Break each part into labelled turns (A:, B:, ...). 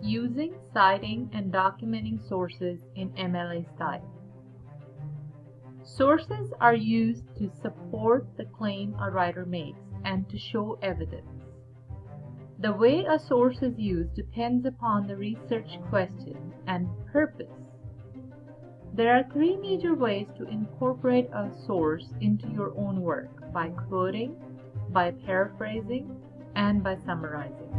A: Using, citing, and documenting sources in MLA style. Sources are used to support the claim a writer makes and to show evidence. The way a source is used depends upon the research question and purpose. There are three major ways to incorporate a source into your own work: by quoting, by paraphrasing, and by summarizing.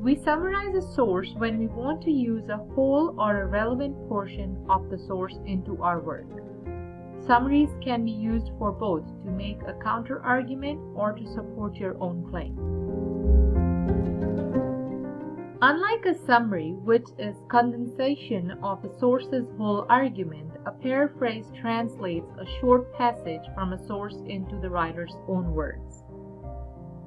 A: We summarize a source when we want to use a whole or a relevant portion of the source into our work. Summaries can be used for both to make a counter-argument or to support your own claim. Unlike a summary, which is condensation of a source's whole argument, a paraphrase translates a short passage from a source into the writer's own words.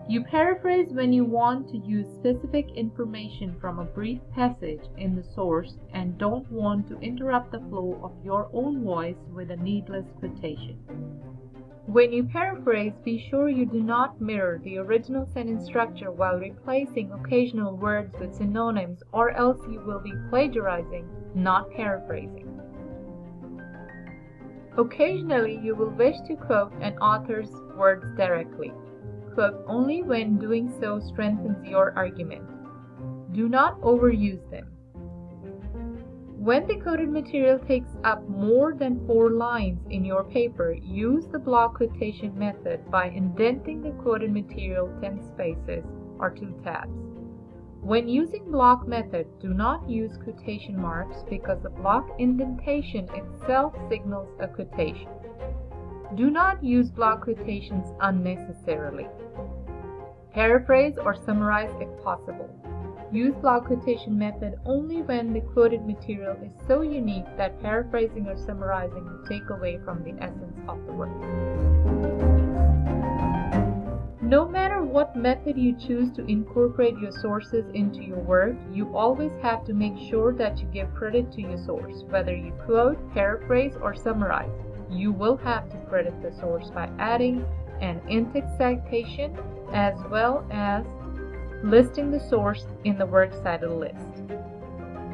A: You paraphrase when you want to use specific information from a brief passage in the source and don't want to interrupt the flow of your own voice with a needless quotation. When you paraphrase, be sure you do not mirror the original sentence structure while replacing occasional words with synonyms, or else you will be plagiarizing, not paraphrasing. Occasionally, you will wish to quote an author's words directly. Quote only when doing so strengthens your argument. Do not overuse them. When the quoted material takes up more than 4 lines in your paper, use the block quotation method by indenting the quoted material 10 spaces or 2 tabs. When using block method, do not use quotation marks because the block indentation itself signals a quotation. Do not use block quotations unnecessarily. Paraphrase or summarize if possible. Use block quotation method only when the quoted material is so unique that paraphrasing or summarizing will take away from the essence of the work. No matter what method you choose to incorporate your sources into your work, you always have to make sure that you give credit to your source. Whether you quote, paraphrase, or summarize, you will have to credit the source by adding an in-text citation as well as listing the source in the works cited list.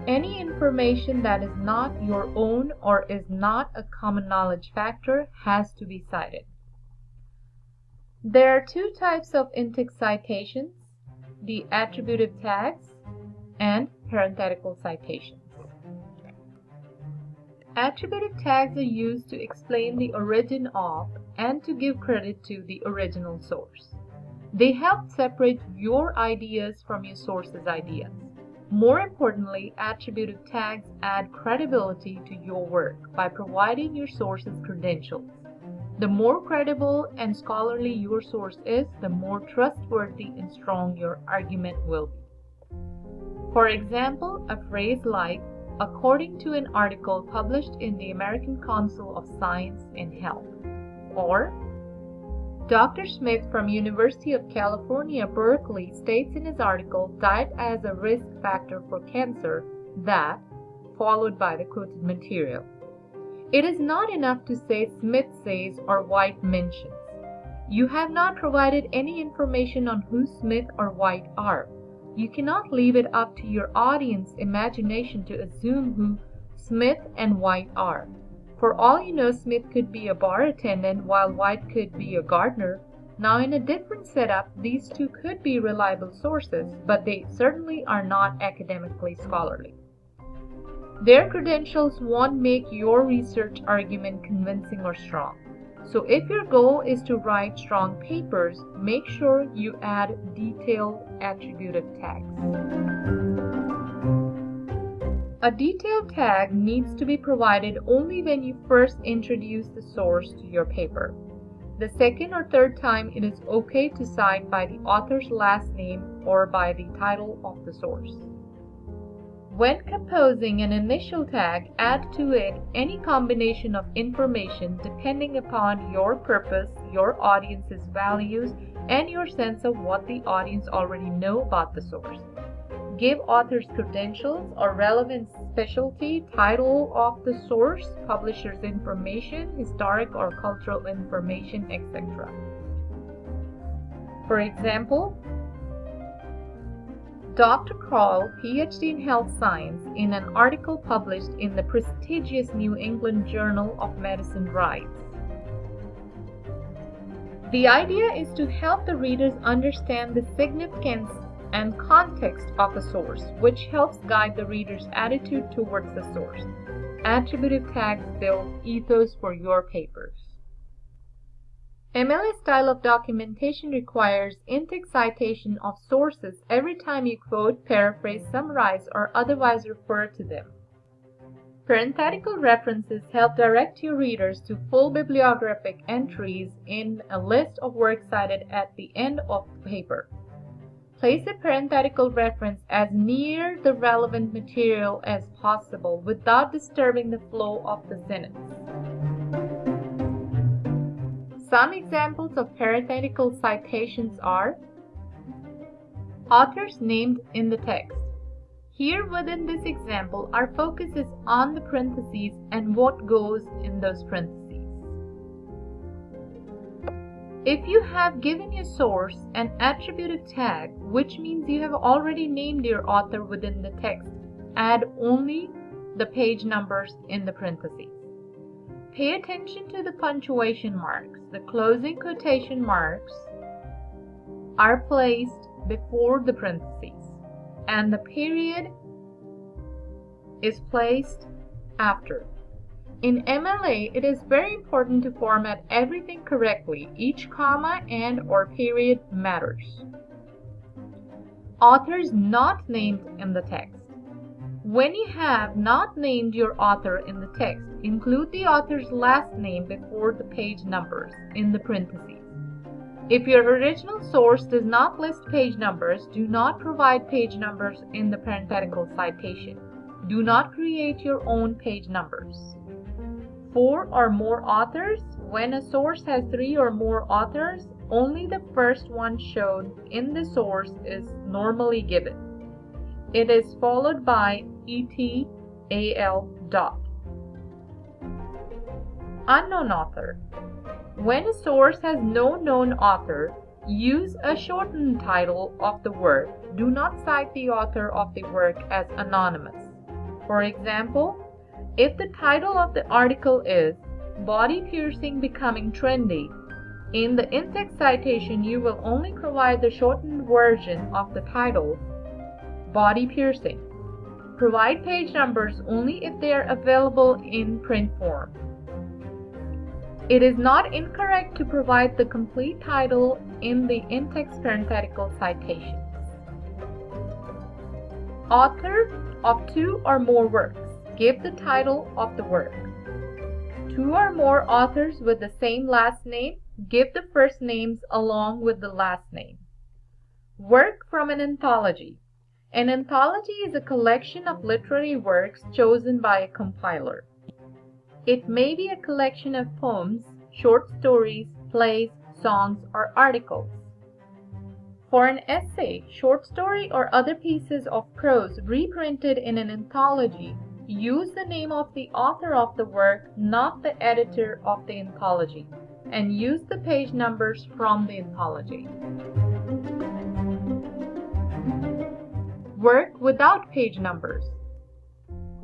A: Any information that is not your own or is not a common knowledge factor has to be cited. There are 2 types of in-text citations: the attributive tags and parenthetical citations. Attributive tags are used to explain the origin of and to give credit to the original source. They help separate your ideas from your source's ideas. More importantly, attributive tags add credibility to your work by providing your source's credentials. The more credible and scholarly your source is, the more trustworthy and strong your argument will be. For example, a phrase like, according to an article published in the American Council of Science and Health, or Dr. Smith from University of California, Berkeley states in his article, diet as a risk factor for cancer, that, followed by the quoted material. It is not enough to say Smith says or White mentions. You have not provided any information on who Smith or White are. You cannot leave it up to your audience imagination to assume who Smith and White are. For all you know, Smith could be a bar attendant while White could be a gardener. Now, in a different setup, these 2 could be reliable sources, but they certainly are not academically scholarly. Their credentials won't make your research argument convincing or strong. So if your goal is to write strong papers, make sure you add detailed attributive tags. A detailed tag needs to be provided only when you first introduce the source to your paper. The second or third time, it is okay to cite by the author's last name or by the title of the source. When composing an initial tag, add to it any combination of information depending upon your purpose, your audience's values, and your sense of what the audience already know about the source. Give author's credentials or relevant specialty, title of the source, publisher's information, historic or cultural information, etc. For example, Dr. Kroll, PhD in health science, in an article published in the prestigious New England Journal of Medicine writes, "The idea is to help the readers understand the significance and context of a source, which helps guide the reader's attitude towards the source. Attributive tags build ethos for your papers." MLA style of documentation requires in-text citation of sources every time you quote, paraphrase, summarize, or otherwise refer to them. Parenthetical references help direct your readers to full bibliographic entries in a list of works cited at the end of the paper. Place a parenthetical reference as near the relevant material as possible without disturbing the flow of the sentence. Some examples of parenthetical citations are authors named in the text. Here within this example, our focus is on the parentheses and what goes in those parentheses. If you have given your source an attributive tag, which means you have already named your author within the text, add only the page numbers in the parentheses. Pay attention to the punctuation marks. The closing quotation marks are placed before the parentheses, and the period is placed after. In MLA, it is very important to format everything correctly. Each comma and/or period matters. Authors not named in the text. When you have not named your author in the text, include the author's last name before the page numbers in the parentheses. If your original source does not list page numbers, do not provide page numbers in the parenthetical citation. Do not create your own page numbers. 4 or more authors. When a source has 3 or more authors, only the first one shown in the source is normally given. It is followed by ETAL dot. Unknown author. When a source has no known author, use a shortened title of the work. Do not cite the author of the work as anonymous. For example, if the title of the article is Body Piercing Becoming Trendy, in the in-text citation you will only provide the shortened version of the title, Body Piercing. Provide page numbers only if they are available in print form. It is not incorrect to provide the complete title in the in-text parenthetical citations. Author of 2 or more works. Give the title of the work. 2 or more authors with the same last name. Give the first names along with the last name. Work from an anthology. An anthology is a collection of literary works chosen by a compiler. It may be a collection of poems, short stories, plays, songs, or articles. For an essay, short story, or other pieces of prose reprinted in an anthology, use the name of the author of the work, not the editor of the anthology, and use the page numbers from the anthology. Work without page numbers.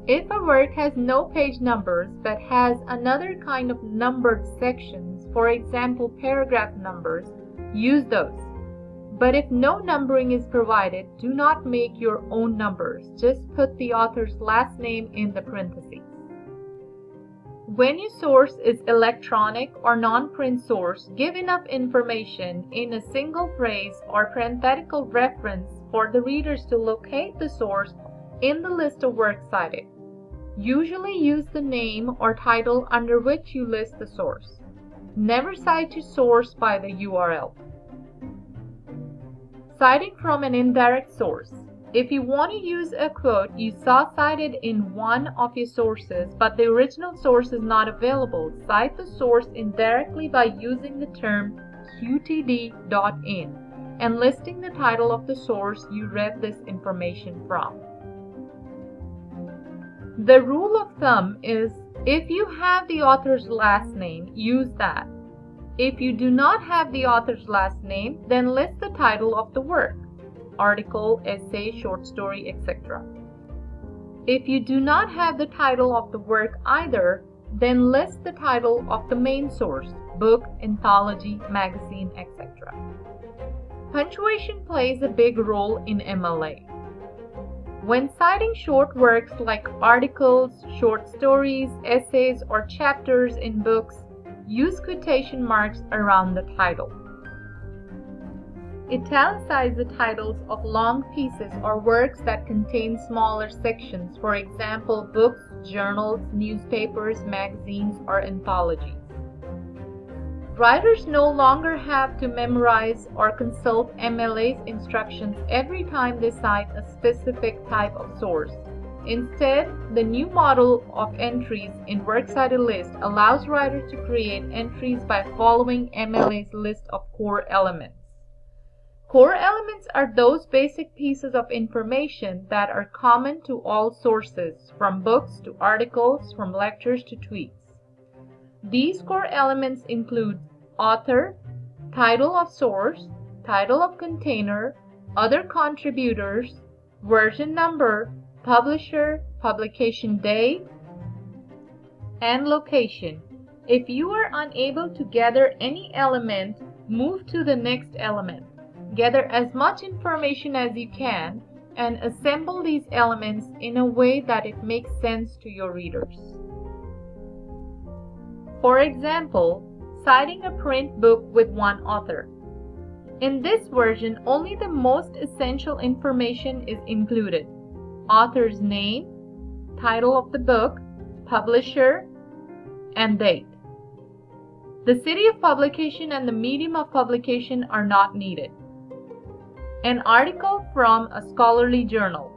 A: If a work has no page numbers but has another kind of numbered sections, for example paragraph numbers, use those. But if no numbering is provided, do not make your own numbers. Just put the author's last name in the parentheses. When your source is electronic or non-print source, give enough information in a single phrase or parenthetical reference for the readers to locate the source in the list of works cited. Usually use the name or title under which you list the source. Never cite your source by the URL. Citing from an indirect source. If you want to use a quote you saw cited in one of your sources, but the original source is not available, cite the source indirectly by using the term qtd.in and listing the title of the source you read this information from. The rule of thumb is, if you have the author's last name, use that. If you do not have the author's last name, then list the title of the work. article, essay, short story, etc. If you do not have the title of the work either, then list the title of the main source, book, anthology, magazine, etc. Punctuation plays a big role in MLA. When citing short works like articles, short stories, essays, or chapters in books, use quotation marks around the title. Italicize the titles of long pieces or works that contain smaller sections, for example, books, journals, newspapers, magazines, or anthologies. Writers no longer have to memorize or consult MLA's instructions every time they cite a specific type of source. Instead, the new model of entries in Works Cited List allows writers to create entries by following MLA's list of core elements. Core elements are those basic pieces of information that are common to all sources, from books to articles, from lectures to tweets. These core elements include author, title of source, title of container, other contributors, version number, publisher, publication date, and location. If you are unable to gather any element, move to the next element. Gather as much information as you can and assemble these elements in a way that it makes sense to your readers. For example, citing a print book with one author. In this version, only the most essential information is included: author's name, title of the book, publisher, and date. The city of publication and the medium of publication are not needed. An article from a scholarly journal.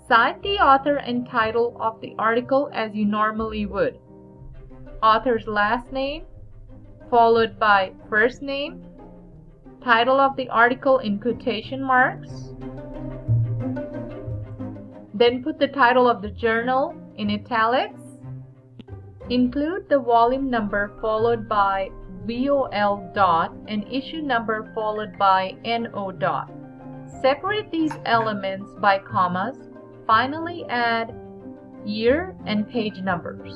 A: Cite the author and title of the article as you normally would. Author's last name, followed by first name, title of the article in quotation marks. Then put the title of the journal in italics. Include the volume number followed by VOL dot and issue number followed by NO dot. Separate these elements by commas. Finally, add year and page numbers.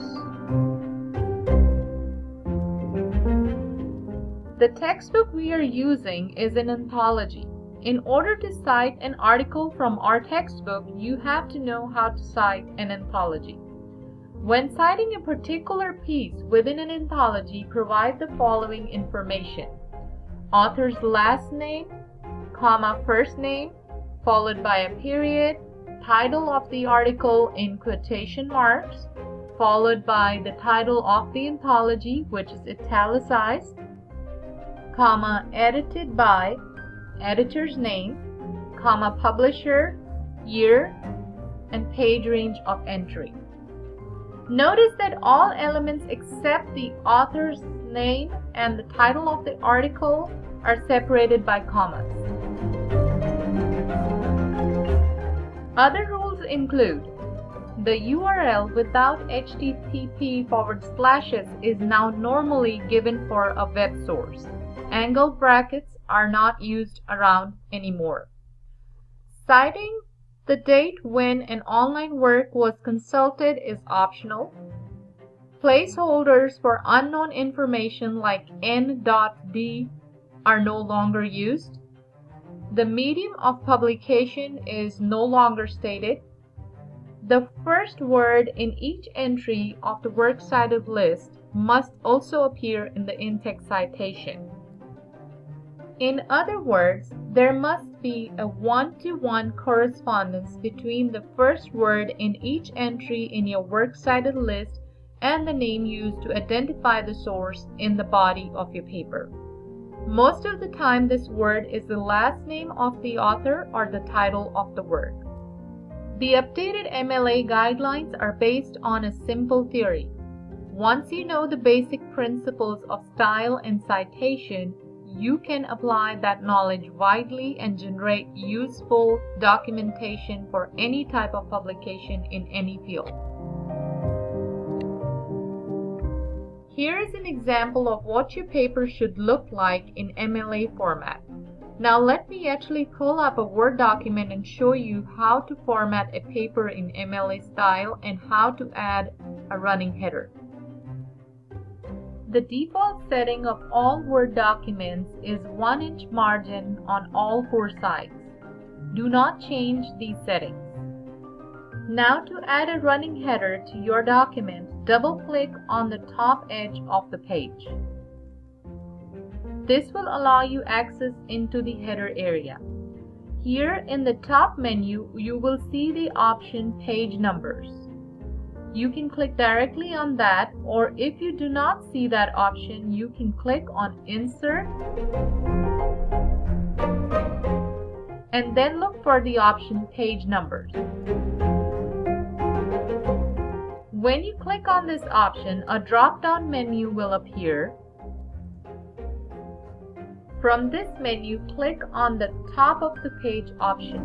A: The textbook we are using is an anthology. In order to cite an article from our textbook, you have to know how to cite an anthology. When citing a particular piece within an anthology, provide the following information: author's last name, comma, first name, followed by a period, title of the article in quotation marks, followed by the title of the anthology, which is italicized, comma, edited by, editor's name, comma, publisher, year, and page range of entry. Notice that all elements except the author's name and the title of the article are separated by commas. Other rules include: the URL without http:// is now normally given for a web source. Angled brackets are not used around anymore. Citing the date when an online work was consulted is optional. Placeholders for unknown information like n.d are no longer used. The medium of publication is no longer stated. The first word in each entry of the Works Cited list must also appear in the in-text citation. In other words, there must be a one-to-one correspondence between the first word in each entry in your Works Cited list and the name used to identify the source in the body of your paper. Most of the time, this word is the last name of the author or the title of the work. The updated MLA guidelines are based on a simple theory. Once you know the basic principles of style and citation, you can apply that knowledge widely and generate useful documentation for any type of publication in any field. Here is an example of what your paper should look like in MLA format. Now let me actually pull up a Word document and show you how to format a paper in MLA style and how to add a running header. The default setting of all Word documents is 1-inch margin on all 4 sides. Do not change these settings. Now to add a running header to your document, double-click on the top edge of the page. This will allow you access into the header area. Here in the top menu, you will see the option Page Numbers. You can click directly on that, or if you do not see that option, you can click on Insert and then look for the option Page Numbers. When you click on this option, a drop-down menu will appear. From this menu, click on the top of the page option.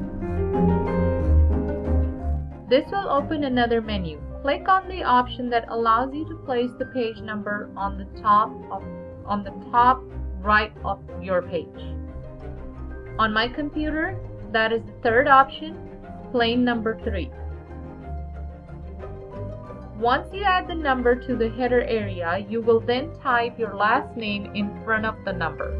A: This will open another menu. Click on the option that allows you to place the page number on the top right of your page. On my computer, that is the third option, plain number 3. Once you add the number to the header area, you will then type your last name in front of the number.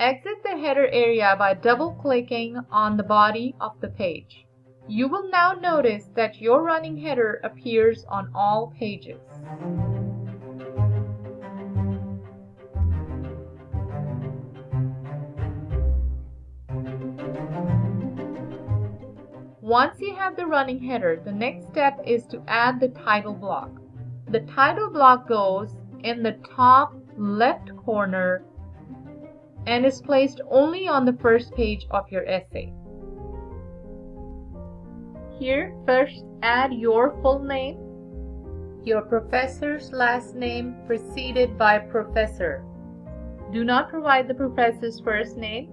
A: Exit the header area by double-clicking on the body of the page. You will now notice that your running header appears on all pages. Once you have the running header, the next step is to add the title block. The title block goes in the top left corner and is placed only on the first page of your essay. Here, first add your full name, your professor's last name preceded by professor. Do not provide the professor's first name.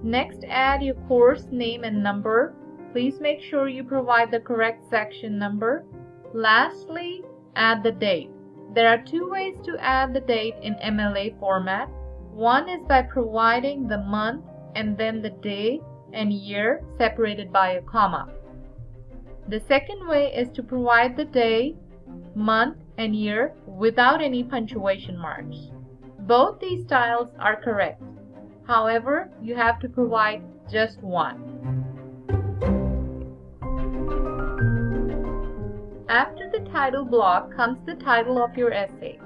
A: Next, add your course name and number. Please make sure you provide the correct section number. Lastly, add the date. There are 2 ways to add the date in MLA format. One is by providing the month and then the day and year separated by a comma. The second way is to provide the day, month, and year without any punctuation marks. Both these styles are correct. However, you have to provide just one. After the title block comes the title of your essay.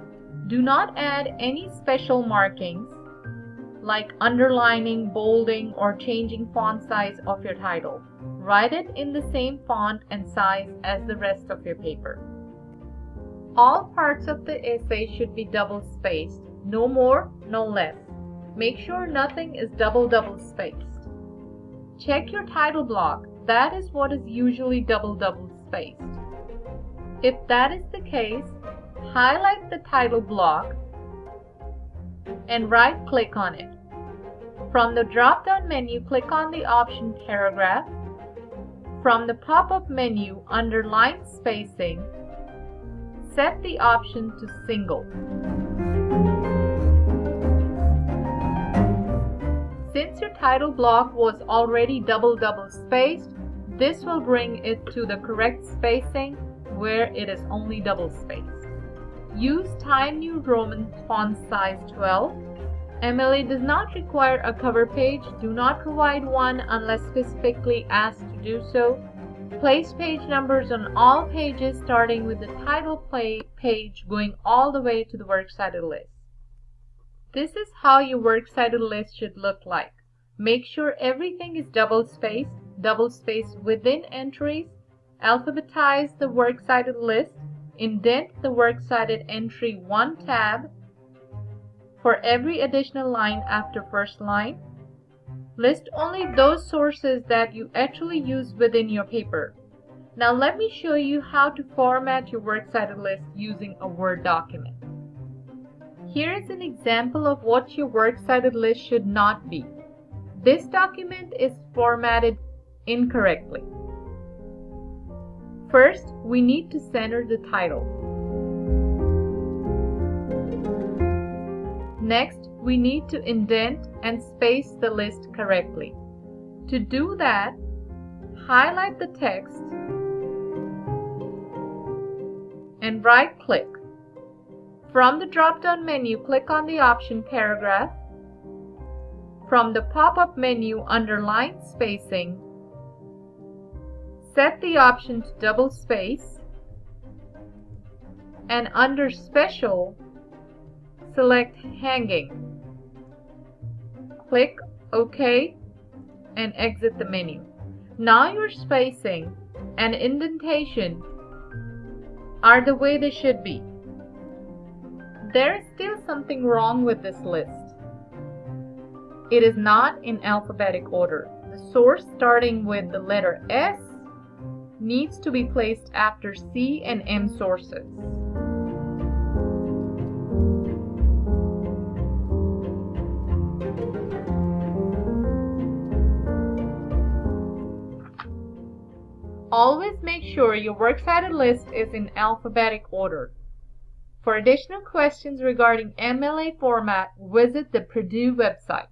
A: Do not add any special markings like underlining, bolding, or changing font size of your title. Write it in the same font and size as the rest of your paper. All parts of the essay should be double-spaced, no more, no less. Make sure nothing is double-spaced. Check your title block. That is what is usually double-spaced. If that is the case, highlight the title block and right-click on it. From the drop-down menu, click on the option Paragraph. From the pop-up menu, under Line Spacing, set the option to Single. Since your title block was already double-spaced, this will bring it to the correct spacing where it is only double-spaced. Use Times New Roman font size 12. MLA does not require a cover page. Do not provide one unless specifically asked to do so. Place page numbers on all pages starting with the title page going all the way to the works cited list. This is how your works cited list should look like. Make sure everything is double-spaced within entries. Alphabetize the works cited list. Indent the works cited entry 1 tab for every additional line after first line. List only those sources that you actually use within your paper. Now let me show you how to format your works cited list using a Word document. Here is an example of what your works cited list should not be. This document is formatted incorrectly. First, we need to center the title. Next, we need to indent and space the list correctly. To do that, highlight the text and right-click. From the drop-down menu, click on the option Paragraph. From the pop-up menu under Line Spacing, set the option to double space, and under Special, select Hanging. Click OK and exit the menu. Now your spacing and indentation are the way they should be. There is still something wrong with this list. It is not in alphabetic order. The source starting with the letter S needs to be placed after C and M sources. Always make sure your works cited list is in alphabetic order. For additional questions regarding MLA format, visit the Purdue website.